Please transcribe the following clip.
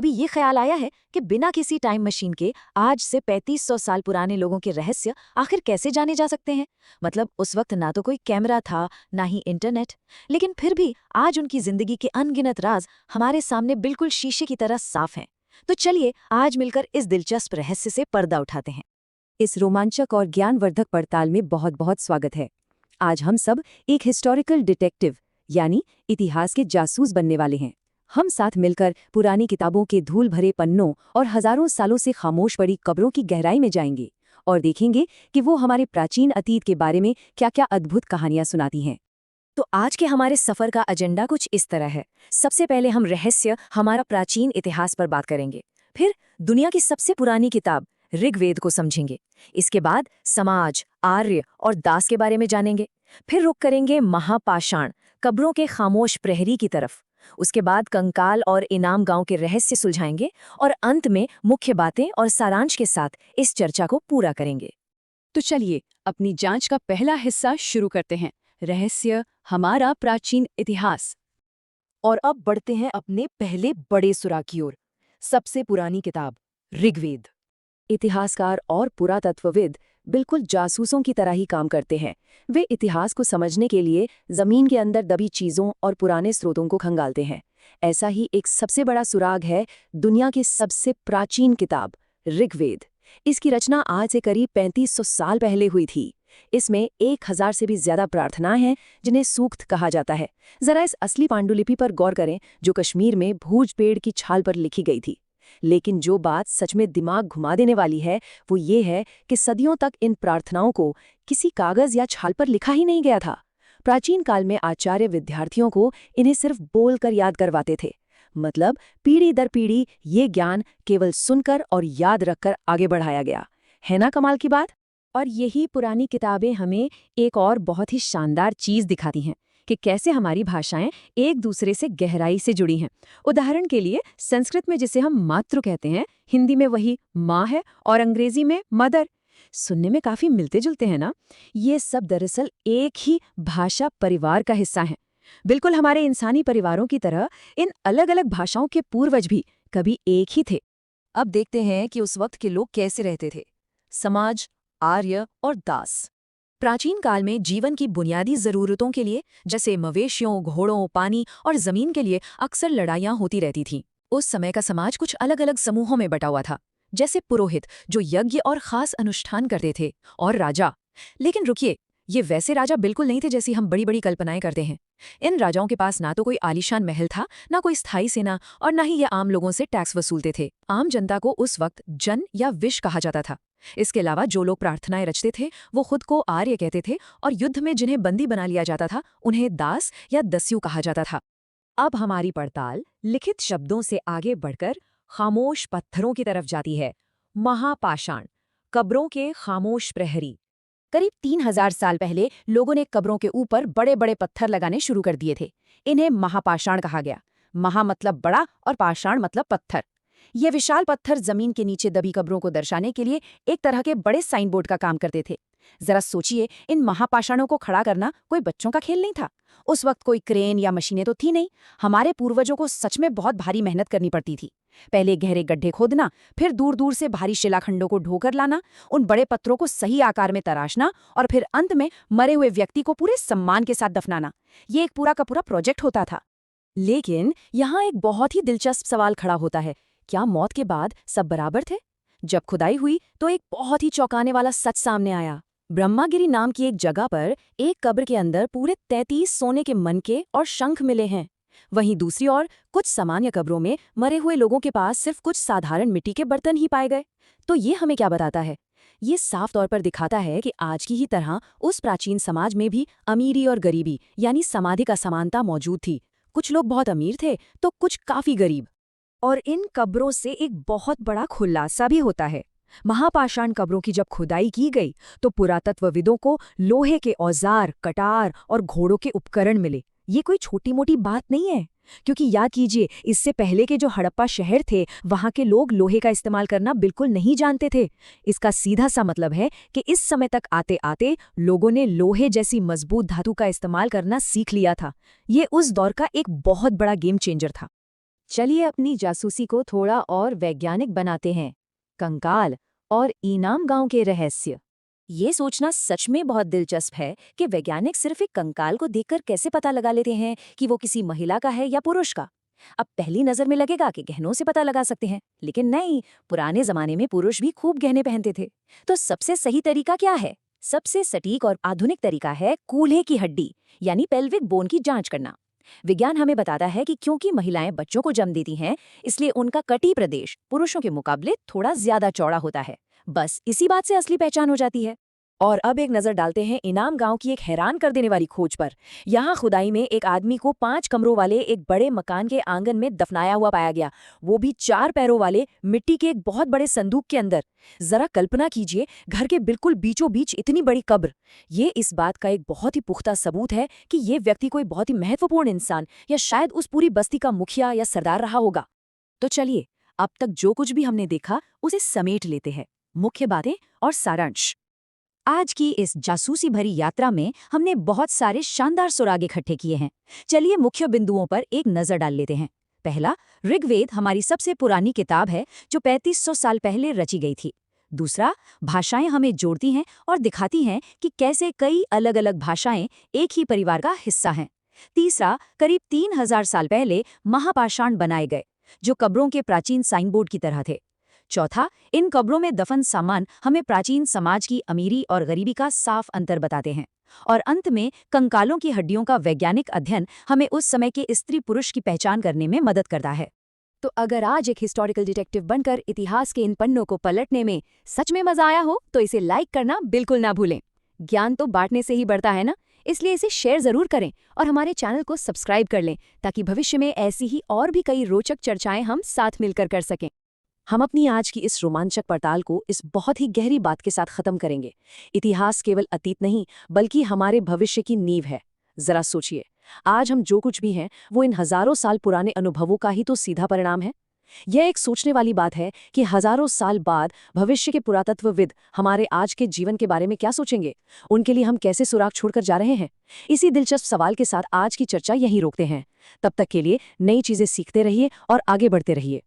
अभी ये ख्याल आया है कि बिना किसी टाइम मशीन के आज से 3500 साल पुराने लोगों के रहस्य आखिर कैसे जाने जा सकते हैं। मतलब उस वक्त ना तो कोई कैमरा था, ना ही इंटरनेट, लेकिन फिर भी आज उनकी जिंदगी के अनगिनत राज हमारे सामने बिल्कुल शीशे की तरह साफ हैं। तो चलिए आज मिलकर इस दिलचस्प रहस्य से पर्दा उठाते हैं। इस रोमांचक और ज्ञानवर्धक पड़ताल में बहुत बहुत स्वागत है। आज हम सब एक हिस्टोरिकल डिटेक्टिव यानी इतिहास के जासूस बनने वाले हैं। हम साथ मिलकर पुरानी किताबों के धूल भरे पन्नों और हजारों सालों से खामोश पड़ी कब्रों की गहराई में जाएंगे और देखेंगे कि वो हमारे प्राचीन अतीत के बारे में क्या-क्या अद्भुत कहानियां सुनाती हैं। तो आज के हमारे सफर का एजेंडा कुछ इस तरह है। सबसे पहले हम रहस्य हमारा प्राचीन इतिहास पर बात करेंगे, फिर दुनिया की सबसे पुरानी किताब ऋग्वेद को समझेंगे। इसके बाद समाज, आर्य और दास के बारे में जानेंगे। फिर रुक करेंगे महापाषाण, कब्रों के खामोश प्रहरी की तरफ। उसके बाद कंकाल और इनाम गांव के रहस्य सुलझाएंगे और अंत में मुख्य बातें और सारांश के साथ इस चर्चा को पूरा करेंगे। तो चलिए अपनी जांच का पहला हिस्सा शुरू करते हैं, रहस्य हमारा प्राचीन इतिहास। और अब बढ़ते हैं अपने पहले बड़े सुराग की ओर, सबसे पुरानी किताब ऋग्वेद। इतिहासकार और पुरातत्वविद बिल्कुल जासूसों की तरह ही काम करते हैं। वे इतिहास को समझने के लिए जमीन के अंदर दबी चीजों और पुराने स्रोतों को खंगालते हैं। ऐसा ही एक सबसे बड़ा सुराग है दुनिया की सबसे प्राचीन किताब ऋग्वेद। इसकी रचना आज से करीब 3500 साल पहले हुई थी। इसमें 1000 से भी ज्यादा प्रार्थनाएं हैं जिन्हें सूक्त कहा जाता है। जरा इस असली पांडुलिपि पर गौर करें जो कश्मीर में भूज पेड़ की छाल पर लिखी गई थी। लेकिन जो बात सच में दिमाग घुमा देने वाली है वो ये है कि सदियों तक इन प्रार्थनाओं को किसी कागज या छाल पर लिखा ही नहीं गया था। प्राचीन काल में आचार्य विद्यार्थियों को इन्हें सिर्फ बोलकर याद करवाते थे। मतलब पीढ़ी दर पीढ़ी ये ज्ञान केवल सुनकर और याद रखकर आगे बढ़ाया गया। है ना कमाल की बात। और यही पुरानी किताबें हमें एक और बहुत ही शानदार चीज दिखाती हैं कि कैसे हमारी भाषाएं एक दूसरे से गहराई से जुड़ी हैं। उदाहरण के लिए संस्कृत में जिसे हम मातृ कहते हैं, हिंदी में वही माँ है और अंग्रेजी में मदर। सुनने में काफी मिलते जुलते हैं ना। ये सब दरअसल एक ही भाषा परिवार का हिस्सा हैं। बिल्कुल हमारे इंसानी परिवारों की तरह इन अलग अलग भाषाओं के पूर्वज भी कभी एक ही थे। अब देखते हैं कि उस वक्त के लोग कैसे रहते थे। समाज, आर्य और दास। प्राचीन काल में जीवन की बुनियादी जरूरतों के लिए जैसे मवेशियों, घोड़ों, पानी और जमीन के लिए अक्सर लड़ाइयां होती रहती थीं। उस समय का समाज कुछ अलग अलग समूहों में बटा हुआ था, जैसे पुरोहित जो यज्ञ और खास अनुष्ठान करते थे, और राजा। लेकिन रुकिए, ये वैसे राजा बिल्कुल नहीं थे जैसी हम बड़ी बड़ी कल्पनाएं करते हैं। इन राजाओं के पास ना तो कोई आलीशान महल था, ना कोई स्थायी सेना, और ना ही ये आम लोगों से टैक्स वसूलते थे। आम जनता को उस वक्त जन या विश कहा जाता था। इसके अलावा जो लोग प्रार्थनाएं रचते थे वो खुद को आर्य कहते थे, और युद्ध में जिन्हें बंदी बना लिया जाता था उन्हें दास या दस्यु कहा जाता था। अब हमारी पड़ताल लिखित शब्दों से आगे बढ़कर खामोश पत्थरों की तरफ जाती है। महापाषाण, कब्रों के खामोश प्रहरी। करीब 3000 साल पहले लोगों ने कब्रों के ऊपर बड़े बड़े पत्थर लगाने शुरू कर दिए थे। इन्हें महापाषाण कहा गया। महा मतलब बड़ा और पाषाण मतलब पत्थर। ये विशाल पत्थर जमीन के नीचे दबी कब्रों को दर्शाने के लिए एक तरह के बड़े साइन बोर्ड का काम करते थे। जरा सोचिए, इन महापाषाणों को खड़ा करना कोई बच्चों का खेल नहीं था। उस वक्त कोई क्रेन या मशीनें तो थी नहीं। हमारे पूर्वजों को सच में बहुत भारी मेहनत करनी पड़ती थी। पहले गहरे गड्ढे खोदना, फिर दूर दूर से भारी शिलाखंडों को ढोकर लाना, उन बड़े पत्थरों को सही आकार में तराशना, और फिर अंत में मरे हुए व्यक्ति को पूरे सम्मान के साथ दफनाना। ये एक पूरा का पूरा प्रोजेक्ट होता था। लेकिन यहाँ एक बहुत ही दिलचस्प सवाल खड़ा होता है, क्या मौत के बाद सब बराबर थे? जब खुदाई हुई तो एक बहुत ही चौंकाने वाला सच सामने आया। ब्रह्मागिरी नाम की एक जगह पर एक कब्र के अंदर पूरे 33 सोने के मनके और शंख मिले हैं। वहीं दूसरी ओर कुछ सामान्य कब्रों में मरे हुए लोगों के पास सिर्फ कुछ साधारण मिट्टी के बर्तन ही पाए गए। तो ये हमें क्या बताता है? ये साफ तौर पर दिखाता है कि आज की ही तरह उस प्राचीन समाज में भी अमीरी और गरीबी यानी सामाजिक असमानता मौजूद थी। कुछ लोग बहुत अमीर थे तो कुछ काफी गरीब। और इन कब्रों से एक बहुत बड़ा खुलासा भी होता है। महापाषाण कब्रों की जब खुदाई की गई तो पुरातत्वविदों को लोहे के औजार, कटार और घोड़ों के उपकरण मिले। ये कोई छोटी मोटी बात नहीं है, क्योंकि याद कीजिए इससे पहले के जो हड़प्पा शहर थे वहां के लोग लोहे का इस्तेमाल करना बिल्कुल नहीं जानते थे। इसका सीधा सा मतलब है कि इस समय तक आते आते लोगों ने लोहे जैसी मजबूत धातु का इस्तेमाल करना सीख लिया था। ये उस दौर का एक बहुत बड़ा गेम चेंजर था। चलिए अपनी जासूसी को थोड़ा और वैज्ञानिक बनाते हैं। कंकाल और ईनाम गांव के रहस्य। ये सोचना सच में बहुत दिलचस्प है कि वैज्ञानिक सिर्फ एक कंकाल को देखकर कैसे पता लगा लेते हैं कि वो किसी महिला का है या पुरुष का। अब पहली नजर में लगेगा कि गहनों से पता लगा सकते हैं, लेकिन नहीं, पुराने जमाने में पुरुष भी खूब गहने पहनते थे। तो सबसे सही तरीका क्या है? सबसे सटीक और आधुनिक तरीका है कूल्हे की हड्डी यानी पेल्विक बोन की जांच करना। विज्ञान हमें बताता है कि क्योंकि महिलाएं बच्चों को जन्म देती हैं, इसलिए उनका कटी प्रदेश पुरुषों के मुकाबले थोड़ा ज्यादा चौड़ा होता है। बस इसी बात से असली पहचान हो जाती है। और अब एक नजर डालते हैं इनाम गांव की एक हैरान कर देने वाली खोज पर। यहाँ खुदाई में एक आदमी को 5 कमरों वाले एक बड़े मकान के आंगन में दफनाया हुआ पाया गया, वो भी 4 पैरों वाले मिट्टी के एक बहुत बड़े संदूक के अंदर। जरा कल्पना कीजिए, घर के बिल्कुल बीचों बीच इतनी बड़ी कब्र। ये इस बात का एक बहुत ही पुख्ता सबूत है कि ये व्यक्ति कोई बहुत ही महत्वपूर्ण इंसान या शायद उस पूरी बस्ती का मुखिया या सरदार रहा होगा। तो चलिए, अब तक जो कुछ भी हमने देखा उसे समेट लेते हैं, मुख्य बातें और सारांश। आज की इस जासूसी भरी यात्रा में हमने बहुत सारे शानदार सुराग इकट्ठे किए हैं। चलिए मुख्य बिंदुओं पर एक नजर डाल लेते हैं। पहला, ऋग्वेद हमारी सबसे पुरानी किताब है जो 3500 साल पहले रची गई थी। दूसरा, भाषाएं हमें जोड़ती हैं और दिखाती हैं कि कैसे कई अलग अलग भाषाएं एक ही परिवार का हिस्सा हैं। तीसरा, करीब 3000 साल पहले महापाषाण बनाए गए जो कब्रों के प्राचीन साइनबोर्ड की तरह थे। चौथा, इन कब्रों में दफन सामान हमें प्राचीन समाज की अमीरी और गरीबी का साफ अंतर बताते हैं। और अंत में कंकालों की हड्डियों का वैज्ञानिक अध्ययन हमें उस समय के स्त्री पुरुष की पहचान करने में मदद करता है। तो अगर आज एक हिस्टोरिकल डिटेक्टिव बनकर इतिहास के इन पन्नों को पलटने में सच में मजा आया हो तो इसे लाइक करना बिल्कुल ना भूलें। ज्ञान तो बांटने से ही बढ़ता है ना, इसलिए इसे शेयर जरूर करें और हमारे चैनल को सब्सक्राइब कर लें ताकि भविष्य में ऐसी ही और भी कई रोचक चर्चाएं हम साथ मिलकर कर सकें। हम अपनी आज की इस रोमांचक पड़ताल को इस बहुत ही गहरी बात के साथ खत्म करेंगे। इतिहास केवल अतीत नहीं बल्कि हमारे भविष्य की नींव है। जरा सोचिए, आज हम जो कुछ भी हैं वो इन हजारों साल पुराने अनुभवों का ही तो सीधा परिणाम है। यह एक सोचने वाली बात है कि हजारों साल बाद भविष्य के पुरातत्वविद हमारे आज के जीवन के बारे में क्या सोचेंगे, उनके लिए हम कैसे सुराग छोड़कर जा रहे हैं। इसी दिलचस्प सवाल के साथ आज की चर्चा यहीं रोकते हैं। तब तक के लिए नई चीजें सीखते रहिए और आगे बढ़ते रहिए।